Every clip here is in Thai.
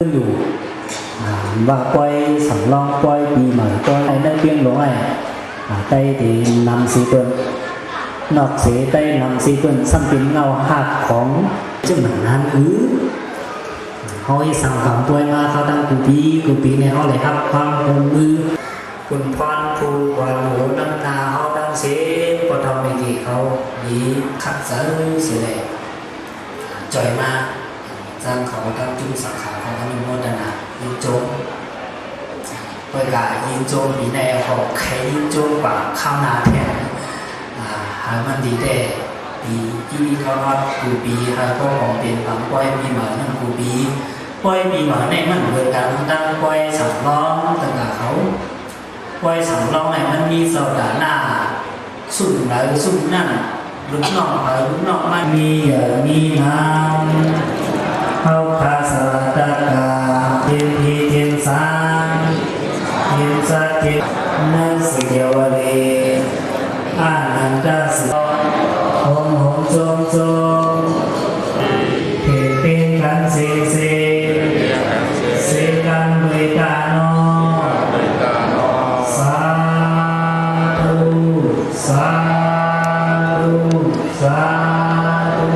อยู่ว่าปล่อยสำรองปล่อยปีใหม่ปล่อยได้เพียงหลงไอ้ใต้ที่นำสีเปิ้นนอกเสียใต้นำสีเปิ้นซ้ำเป็นเงาหักของจึงหนังนั้นเขาให้สั่งฝังปล่อยมาเขาตั้งกูปีในเขาเลยครับความคงมือคุณพรครูวาหัวดังนาเขาดังเสียพอทำในที่เขาดีขัดเสือเสียเลยจ่อยมาจังเขาตั้งจุดสังขารของอนุโมทนายินโจมเปิดกายินโจมปีในเขาใครยินโจมกว่าข้าวนาแทนหามันดีได้ปีที่เขาทอดกูปีเขาก็ของเป็นฝังปล่อยปีเหมือนนั่งกูปีปล่อยปีเหมือนในมันเปิดการตั้งปล่อยสำรองต่างกับเขาปล่อยสำรองในมันมีโซดาหน้าสุ่มไหลสุ่มนั่นลูกน้องไปลูกน้องมันมีมีน้ำเข้าคาสลัดกาเทียนทีเทียนสามเทียนสักเทียนนักสิเดียวเลยอานันตสิหงหงจงจงเทเป็นกันเสเสเสกันด้วยตาโนสาธุสาธุสาธุ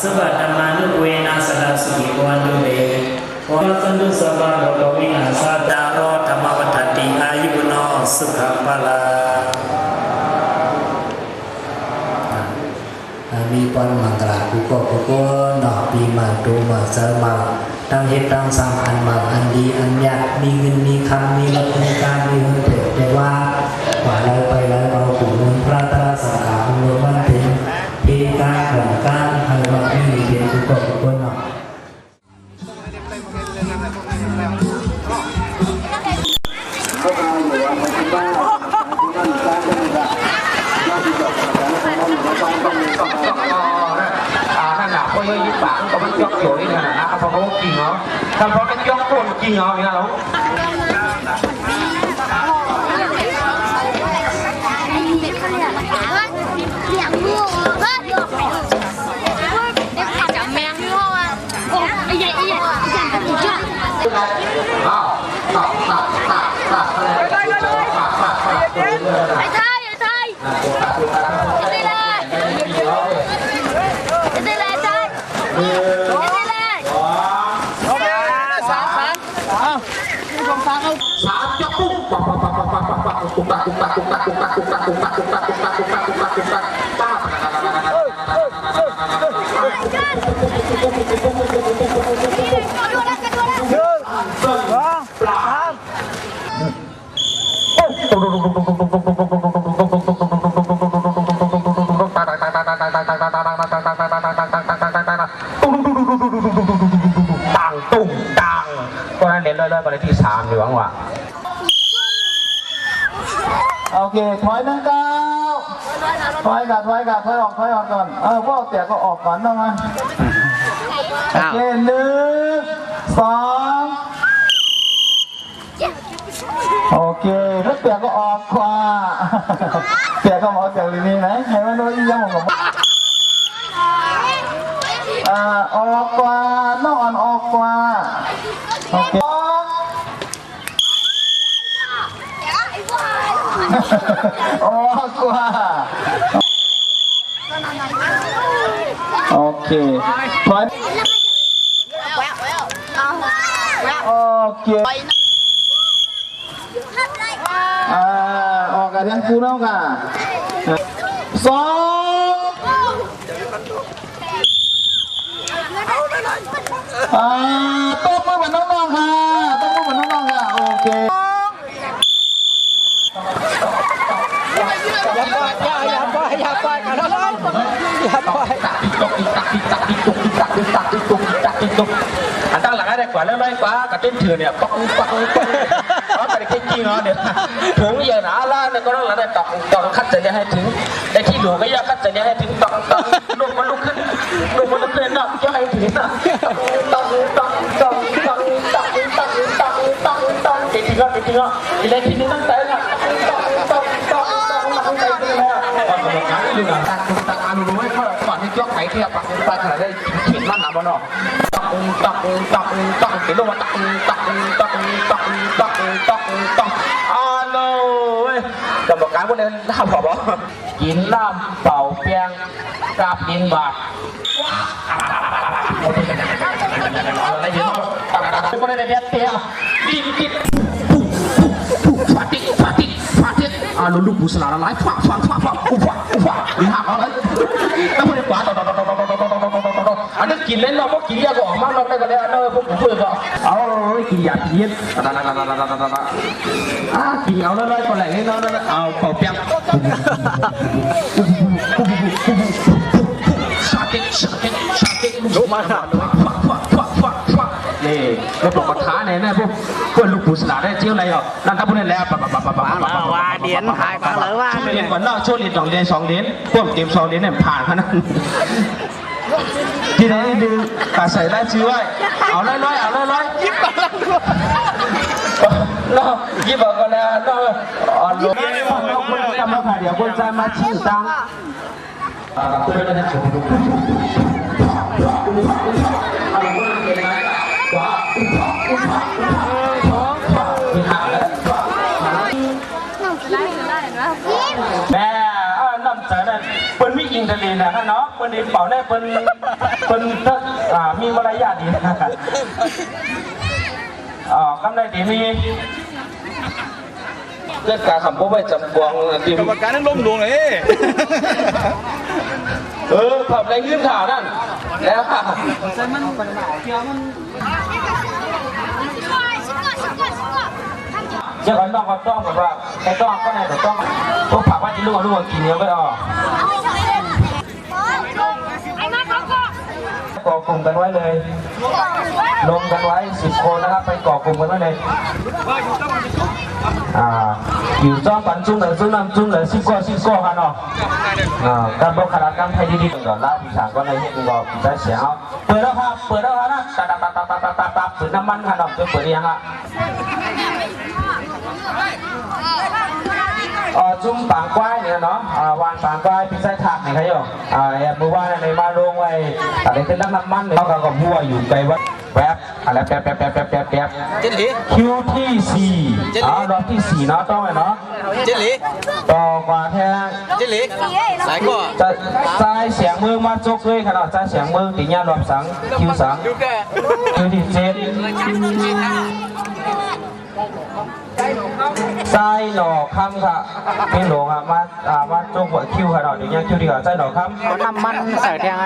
สวัสดิ์มานุเวนัสดาสุขิวันดุเบวันตันตุสัพพะโลกวินาศดารอธรรมวัฏฏิอายุโนสุขภาลามีปอนมังกราภูก็ภูก็หนอปีมาดูมาเจอมาตั้งเหตุตั้งสร้างอันมาอันดีอันยากมีเงินมีคำมีรับมีการมีเงินเถิดแต่ว่าแล้วไปแล้วเอาขุนพระตาสังขารรวมมันถึงปีการของการให้ว่ามีเพียงทุกคนเนาะท่านหลักก็ยังยึดปากก็มันยกโยนี่ขนาดนั้นเพราะเขากินเนาะทำเพราะเป็นยกคนกินเนาะนี่นะเราที่3อยู่หวังว่าโอเคถอยนั่งก้าวถอยออกก่อนพวกเตี่ยก็ออกก่อนนะมั้ยโอเค1 2โอเคถ้าเตี่ยก็ออกขวาเตี่ยก็ออกจากนี้ไหนให้มันรู้ยังมองออกขวานอนออกขวาโอเคออกขวาโอเคถอยโอเคออกกันทั้งคู่แล้วกัน2ต้มมือเหมือนน้องๆค่ะต้มมือเหมือนน้องๆค่ะโอเค อันตั้งหลังได้กว่าแล้วน้อยกว่ากระตุ้นเถื่อนเนี่ยปังปังปังเอาไปจริงๆเนาะเดี๋ยวถุงเยอะหนาล่าเนี่ยก็ต้องหลังได้ตอกคัดจะยังให้ถึงในที่หลวงก็ยากคัดจะยังให้ถึงตอกลูกมันลุกขึ้นเนาะจะให้ถึงนะตอกจริงๆก็อีเล็กที่นี่ตั้งใจนะตั้งใจใช่ไหมอ่ะตอนกำลังงานอยู่นะตักอันรู้ไหมเขาก่อนที่ยกไข่เทียบปักไปขนาดได้เขียนมันหนาบ้านนอกตักเขียนลงมาตักอ้าวเลยกรรมการพวกนี้น่าพอบ่กินน้ำเป่าเปียงกาบดินบาดอะไรเยอะเป็นคนในเดียเตี้ยดินฟาติลูกผู้สลาละลายฟาดีหักเอาเลยแล้วพวกนี้กวาดอันนี้กินเล่นเราก็กินยาก็ออกมาเราได้กันเลยเนอะพวกผมเพื่อนก็เอากินยากินเย็นกินเอาเลยคนแหล่งนี้เนาะเอาเป่าเปียกชาเก็ตลุกมานี่เราปกท้าเนี่ยพวกเพื่อนลูกผู้สลาได้เจียวอะไรอ่ะนั่นถ้าพวกนี้แล้วว่าเดียนหายไปเลยว่าช่วงเรียนก่อนเนาะช่วงเรียน2 เดือน2 เดือนพวกเตรียม2 เดือนเนี่ยผ่านขนาดที่ไหนดูตัดใส่ได้ชื่อไว้เอาร้อยยิบก่อนแล้วยิบก่อนแล้วอ่อนลงเราควรจะมาผ่านเดี๋ยวควรจะมาชี้ตังเพื่อนจะชมดูแม่น้ำใจนั่นเปิ้ลมีอิงทะเลนะเนาะเปิ้ลเป่าได้เปิ้ลมีมารยาทดีนะกำไรดีมีเกิดการขับรถไปจำกวงกรรมการนั่งล้มดวงเลยขับแรงยื่นข่าวนั่นแล้วค่ะเจ้าของน้องก็ต้องแบบว่าไอ้ต้องก็ในแต่ต้องพวกผักว่าจะลูกกินเยอะไม่ออกก่อกลุ่มกันไว้เลยลงกันไว้10 คนนะครับไปก่อกลุ่มกันไว้เลยอยู่จ้องปันจุ้งเหลือจุ้งน้ำจุ้งเหลือ10 ก้อนกันเนาะการบอกขนาดการไทยดีๆก่อนล่าผีสางก็ในที่นี่ก็ได้เสียเอาเปิดแล้วครับนะตัดเปิดน้ำมันค่ะเนาะเปิดยังอ่ะจุ้มปางควายเนี่ยเนาะวานปางควายพิซซ่าถักนี่ใครอยู่เมื่อวานในมาลงไว้อะไรเป็นน้ำมันเขาก็บัวอยู่ไกลวัดแป๊บอะไรแป๊บคิวที่4รอบที่4เนาะต้องไหมเนาะต่อกว่าแทงสายก็จะใจเสียงมือมาจกเลยขนาดใจเสียงมือตีญารอบ3คิวที่7ใจหน่อคำค่ะเป็นหลวงมาจงหัวคิวค่ะเนาะเดี๋ยวยังคิวดีกว่าใจหน่อคำน้ำมันใส่แทงไง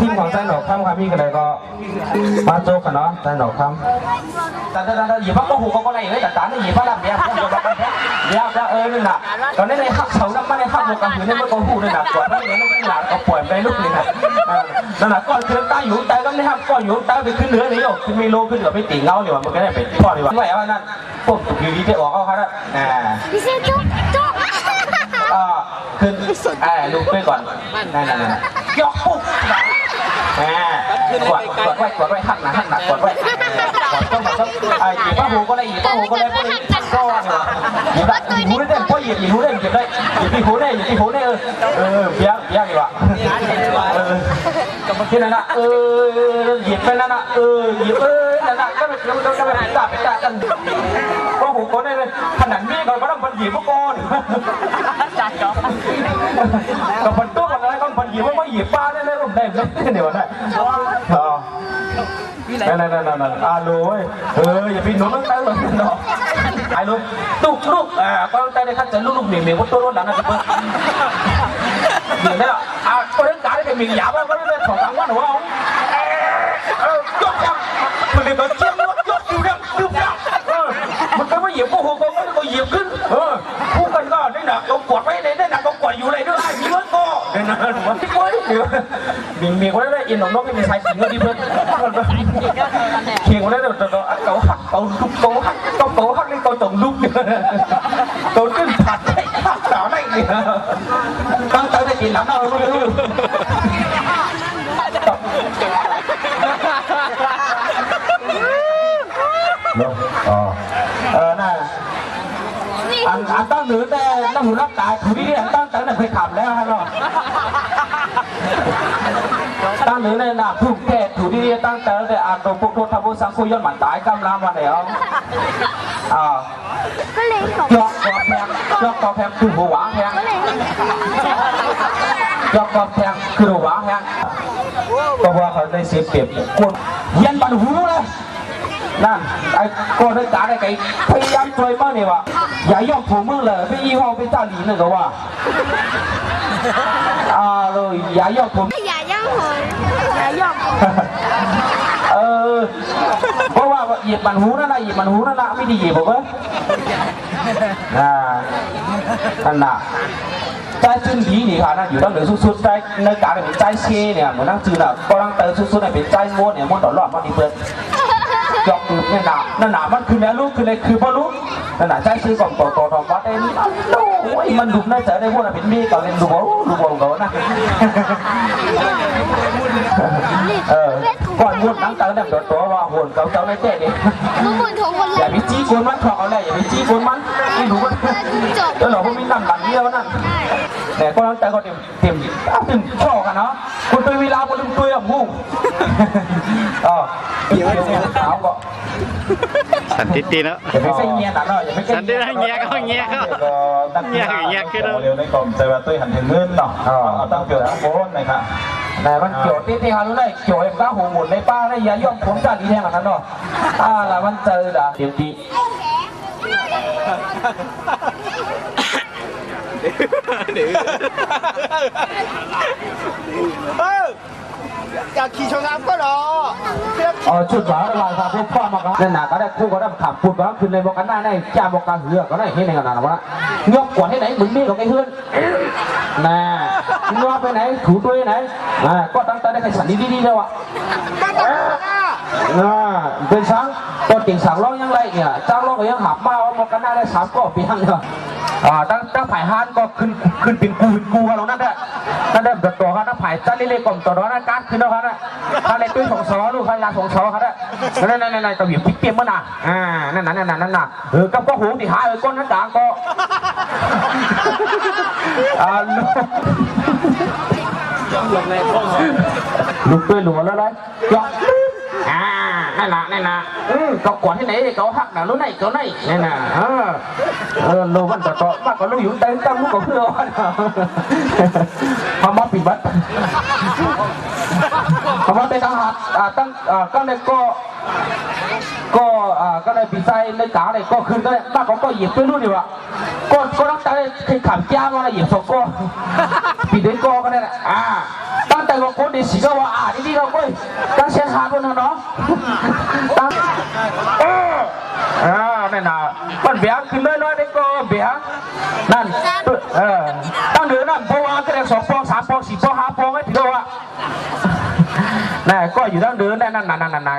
ทีมของใจหน่อคำค่ะพี่กันเลยก็มาโจกค่ะเนาะใจหน่อคำแต่หยิบพักก็หูก็อะไรเลยแต่ตาเนี่ยหยิบพักลำเดียวเดี๋ยวนี่นะตอนนี้ในหักเสาน้ำมันในหักหัวกระหือในมันก็หูเลยนะก่อนนั้นเนี่ยต้องหลังก็ปล่อยไปลูกเลยนะนั่นแหละก้อนคือตาอยู่ตาก็ไม่หักก้อนอยู่ตาไปขึ้นเนื้อนี่อยู่ขึ้นมีโลขึ้นกับไปตีเงาเนี่ยมันก็ได้ไปพ่อดีกว่าไม่เอานั่นพวกตุกอยู่ดีจะออกเขาครับพี่เซจุ๊บขึ้นลูกไปก่อนนั่นยกปุ๊บกดไว้หักนะกดไว้ต้องหยิบผ้าหูก็ได้พวกนี้ก็หยิบหูได้เพราะหยิบหูได้เก็บได้หยิบหูได้เบี้ยดีกว่าที่นั่นนะหยิบไปนั่นนะหยิบนั่นนะก็ไปจับกันพวกหูก็ได้เลยขนาดนี้ก่อนก็ต้องหยิบพวกก้อนจัดกับคนตู้กันอะไรก็คนหยิบว่าไม่หยิบป้าได้เลยผมได้เดี๋ยวได้นั่นเลยอย่าพี่หนุ่มต้องเต้นเลยเนาะไอ้ลูกตุกลูกก็ต้องเต้นได้ขั้นจะลูกเหมียวตัวรุ่นนั้นนะจะเปิดเหมียวได้หรอคนเล่นการได้เหมียวหยาบแล้วก็เล่นของทางว่าหนูเอายกยังมันเลยก็เชี่ยวยกอยู่ยังมันก็ไม่เหยียบพวกหัวก็เหยียบขึ้นพูดกันก็ได้หนักก็กดไว้ได้หนักก็กดอยู่เลยด้วยมีเงินก็ เลยนะที่ปุ้ยมีคนได้อินของนกไม่มีใครกินก็ดีเพื่อนเขียงคนได้เดี๋ยวเขาหักเขาลุกเขาหักเขาหักนี่เขาจงลุกเนี่ยเขาขึ้นผัดหักสาวได้เนี่ยตั้งใจได้กินหลังเราไม่รู้น่ะอันตั้งหรือแต่ตั้งหูรับตายถูกที่นี่อันตั้งแต่นั้นเคยขับแล้วฮะเนาะตั้งหรือในหน้าถูกแก่ถูกที่นี่ตั้งแต่แต่อาตรงพวกโทษทำพวกสังคุยย้อนหมันตายกำลังมาแล้วยอกกอแพงคือหัวหวาแพงยอกกอแพงคือหัวหวาแพงก็ว่าเขาได้เสียเปรียบคนเย็นปันหูเลยนั่นไอ้ก็ได้จ่าได้ไก่พยายามช่วยมากเนี่ยวะอย่ายอมถูมือเลยไม่ยี่ห้อไม่จ้าหลีเลยก็ว่าเลยอย่ายอมถูอย่าย่องหงอย่าย่องเพราะว่าหยิบมันหูนั่นนะหยิบมันหูนั่นนะไม่ดีหยิบผมเลยนั่นน่ะใจจึงดีนี่ค่ะนั่นอยู่ตั้งเหนือสุดๆใจในการเป็นใจเชี่ยเนี่ยเหมือนนั่งจืดน่ะก็นั่งเตยสุดๆเนี่ยเป็นใจม้วนเนี่ยม้วนตลอดมาดีเปิดยอกคือนั่นน่ะมันคือแม่ลูกคือในคือพ่อลูกนั่นน่ะใจซื้อกล่องต่อทองวัดได้โอ้ยมันดุน่าจะได้พวกน่ะเป็นมีก่อนเล่นดูบอลก่อนนะก่อนม้วนนั่งเตยเนี่ยตัวว่าโหนเก่าเจ้าในเจ๊เนี่ยอย่าไปจี้กวนมันถอดเอาเลยอย่าไปจี้กวนมันไม่รู้ว่าแล้วเราพวกมีนั่งหลังเดียวนั่นแต่ก็ตั้งแต่ก็เต็มชอบกันเนาะคุณไปเวลาคนลืมตัวอ่ะมูเดี๋ยวเอาก็สันติตีเนาะอย่าไปใส่เงี้ยนะเนาะอย่าไปสันติเงี้ยก็เงี้ยขึ้นเร็วในกล่องใจว่าตัวหันถึงเงินเนาะเอาตั้งเกี่ยวกับโอนนะครับแต่มันเกี่ยวที่ฮารุได้เกี่ยวเอ็มก้าหูหมุนในป้าได้ยาย่อมผมจัดดีแทงกันเนาะแล้วมันเจอด่าเต็มที่อยากขี่ชนน้ำก็รอชุดหวานอะไรครับพวกพ่อมาครับนั่นน่ะก็ได้คู่ก็ได้ขับพูดว่าขึ้นเลยบอกกันได้จ่าบอกกันเหือก็ได้เห็นในขนาดนั้นว่าเงือกกว่าที่ไหนมึงนี่กับไอ้เฮือนน่ะเงือกไปไหนถูตัวไหนก็ตั้งแต่ได้ใครสั่นดีๆแล้วอ่ะเป็นช้างตัวเก่งสั่งร้องยังไรเนี่ยจ้างร้องก็ยังหับมาว่าบอกกันได้3ก็ปีหันเนี่ยตั้งผ่ายฮานก็ขึ้นเป็นกูกันแล้วนั่นแหละนั่นแหละตัวเขาตั้งผ่ายจ้าเล่ๆกล่อมตัวนั้นการขึ้นแล้วเขาเนี่ยเขาเลยตุ้ยของซอลูกเขายาของซอเขาเนี่ยนั่นตัวหิวพิกเปียมมั้งน่ะนั่นน่ะก็หูที่หาก้นนั้นด่างก็ลูกตุ้ยหลัวแล้วเลยนั่นน่ะก็กวาดที่ไหนเขาหักหนาลุ้นไหนเขาไหนนั่นน่ะลูกมันต่อมาก็ลูกอยู่เต็มตั้งลูกก็เพื่อพม่าปิดบัตรพม่าไปตั้งหัดตั้งก็เลยก็เลยปีไซเลยกาเลยก็คืนก็เลยป้าก็หยิบไปรุ่นดีวะก็ต้องแต่เคยขับจ้ามาเลยหยิบสองก็ปีเดินก็ได้แหละตั้งแต่ว่าคนดีสิก็ว่านี่เราก็ตั้งเส้นหาด้วยนะเนาะตั้งนั่นน่ะมันเบียร์ขึ้นน้อยๆได้ก็เบียร์นั่นตั้งเหนือนั่นเพราะว่าก็ได้2 ปอง 3 ปอง 4 ปอง 5 ปองไม่ถึงว่าน่ะก็อยู่ตั้งเหนือนั่น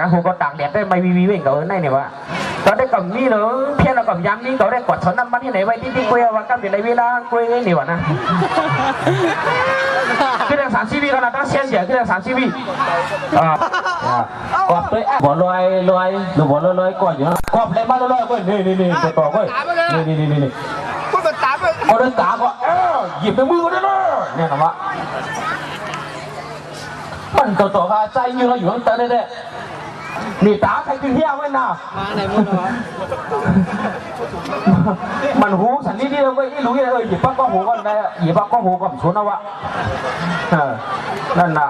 ก็คงก็ต่างแดดได้ไม่วีเว่งเขาในเนี่ยวะตอนได้กับนี่เหรอเพี้ยนเรากับย้ำนี่เขาได้กดสนน้ำมันที่ไหนไว้ที่คุยว่ากันอยู่ในเวลาคุยนี่วะนะคือเรื่อง30 วิขนาดนั้นเสียเสียคือเรื่อง30 วิกอบเลยบ่ลอยหรือบ่ลอยก่อนอยู่นะกอบเลยมาลอยก็นี่ต่อก็นี่พูดแบบตามเลยพอเดินตามก็หยิบในมือได้เลยเนี่ยนะวะมันต่อค่ะใจยืนเราอยู่ตั้งแต่เนี่ยนี่ตาใครกินเที่ยวไว้น่ะมันหูสันนิษฐานก็รู้ยังหยิบปักก็หูก็ได้หยิบปักก็หูก็ชนเอาวะนั่นน่ะ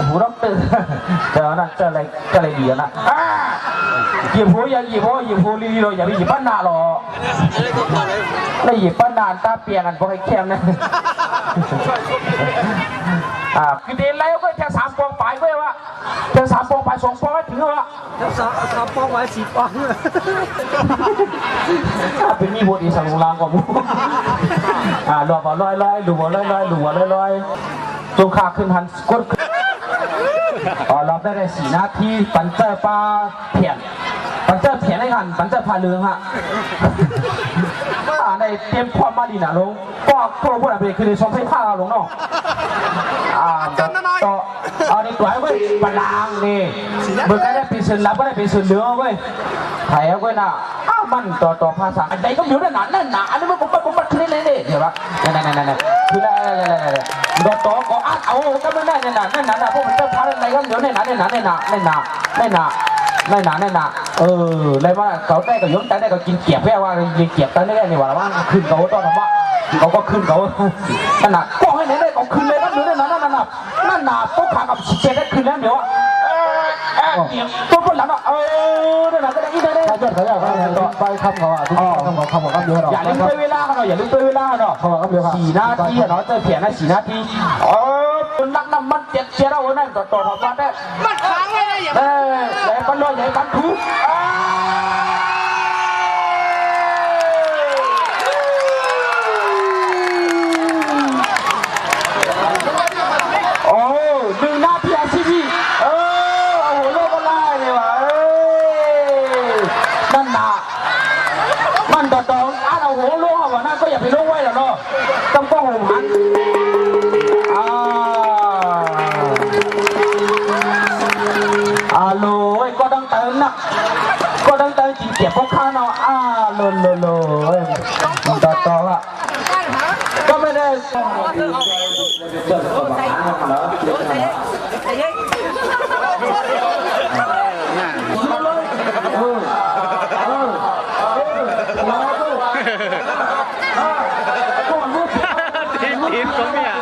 หูรับตื่นเจอนั่นเจออะไรดีนะหยิบหูอย่าหยิบหูลีๆเลยอย่าไปหยิบปั้นหน้าหรอไม่หยิบปั้นหน้าตาเปียกันเพราะไอ้แคมเนี่ยคือเดินแล้วก็แค่3 ปองไปก็ว่าแค่3 ปองไป2 ปองถึงแล้วแค่3 ปองไป4 ปองเป็นมีบทอีสังลางกว่ามู หลวงพ่อลอยหลวงพ่อลอยจงขาขึ้นหันกดเราได้4 นาทีปันเจอปลาเพียนให้กันปันเจอพาเรืองฮะในเตรียมความมาดีนะลุงก็พวกเราเป็นคือในชมให้ผ้าเราลงเนาะต่อเอาในตัวไว้ปลางนี่เมื่อกี้ได้เป็นส่วนลับก็ได้เป็นส่วนเหลือเว้ยไทยเอาไว้น่ะมันต่อภาษาอันใดก็มีอยู่นั่นน่ะอันนี้มันปุ๊บขึ้นเลยเดี๋ยวละนั่นคืออะไรต่อก็เอาก็ไม่ได้นั่นน่ะพวกมันเจ้าพาอะไรก็เดี๋ยวนั่นน่ะอะไรว่าเขาได้ก็ยกได้ก็กินเกียบแค่ว่ากินเกียบได้นี่ว่าว่าขึ้นเขาต้องทำว่าเขาก็ขึ้นเขานั่นน่ะก็ให้ไหนได้ก็ขึ้นเลยนั่นเดี๋ยวนั่นน่ะพวกขากับเจ็ดได้ขึ้นแล้วเดี๋ยวเกียบตัวคนหลังนั่นน่ะก็ได้ได้ถ้าเกิดเขาอยากไปคำเขาทุกคำเขาเยอะหรออย่าลืมเวลาเขาหน่อยเขาบอกเยอะ4 นาทีเนาะเจอเพียงนะ4 นาทีนักน้ำมันเจ็ดเอาไว้นั่นต่อมาได้มันค้างไว้เลยอย่าปันลอยอย่าปันทุกโอ้1 นาทีอาชีพโอ้โหโลกก็ไล่เลยว่ะนั่นน่ะมันต่อเอาโหโลกว่านั่นก็อย่าไปโลกไว้หรอกเนาะต้องป้องหันโลยก็ต้องเติมนะก็ต้องเติมจริงเก็บพวกข้าเนาะโลต่อละก็ไม่ได้ทีมก็มีอ่ะ